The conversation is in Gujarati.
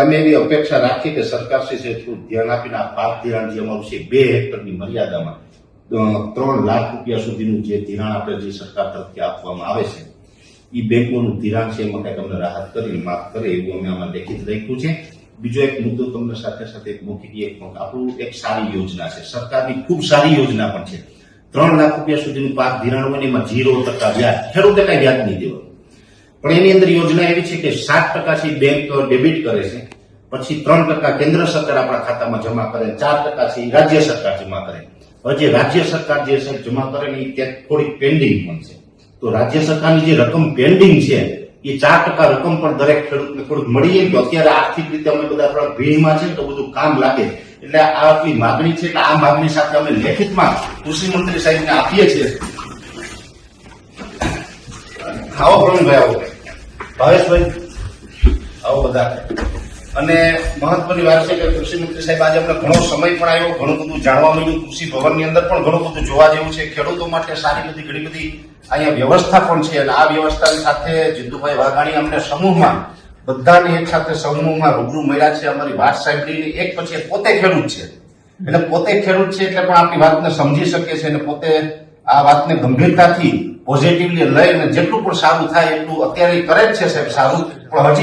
અમે એવી અપેક્ષા રાખી કે સરકારશ્રી છે થોડું ધ્યાન આપીને આ પાક ધિરાણ જે અમારું છે 2 હેક્ટરની મર્યાદામાં 3 લાખ રૂપિયા સુધીનું જે ધિરાણ આપણે જે સરકાર તરફથી આપવામાં આવે છે એ બેંકોનું ધિરાણ છે એમાં કંઈક અમને રાહત કરી માફ કરે એવું અમે આમાં લેખિત રાખ્યું છે. બીજો એક મુદ્દો તમને સાથે સાથે એક મૂકી આપણું એક સારી યોજના છે, સરકારની ખૂબ સારી યોજના પણ છે. 3 લાખ રૂપિયા સુધીનું પાક ધિરાણ હોય ને એમાં 0% વ્યાજ, ખેડૂતે કઈ વ્યાજ નહીં દેવાનું. પણ એની અંદર યોજના એવી છે કે 7% બેંક ડેબિટ કરે છે, પછી 3% કેન્દ્ર સરકાર આપણા ખાતામાં જમા કરે, 4% રાજ્ય સરકાર જમા કરે. હવે જે રાજ્ય સરકાર જે છે જમા કરે ને એ થોડીક પેન્ડિંગ પણ છે. તો રાજ્ય સરકારની જે રકમ પેન્ડિંગ છે એ 4% રકમ પણ દરેક ખેડૂતને થોડુંક મળી જાય. તો અત્યારે આર્થિક રીતે અમે બધા થોડા ભીડમાં છે તો બધું કામ લાગે, એટલે આ આપણી માગણી છે. એટલે આ માગણી સાથે અમે લેખિતમાં કૃષિ મંત્રી સાહેબને આપીએ છીએ. આવો પ્રવીણભાઈ, આવો ભાવેશભાઈ, આવો બધા. અને મહત્વની વાત છે કે કૃષિ મંત્રી સાહેબ આજે અમને ઘણો સમય પણ આવ્યો, ઘણું બધું જાણવા મળ્યું. કૃષિ ભવનની અંદર પણ ઘણું બધું જોવા જેવું છે. ખેડૂતો માટે સારી બધી ઘણી બધી અહીંયા વ્યવસ્થા પણ છે. અને આ વ્યવસ્થાની સાથે જીતુભાઈ વાઘાણી અમને સમૂહમાં બધાની એક સાથે સમૂહમાં રૂબરૂ મળ્યા છે, અમારી વાત સાંભળીને. એક પછી પોતે ખેડૂત છે, એટલે પોતે ખેડૂત છે એટલે પણ આપણી વાતને સમજી શકે છે અને પોતે આ વાતને ગંભીરતાથી પોઝિટિવલી લઈને જેટલું પણ સારું થાય એટલું અત્યારે કરે જ છે સાહેબ સારું, પણ હજી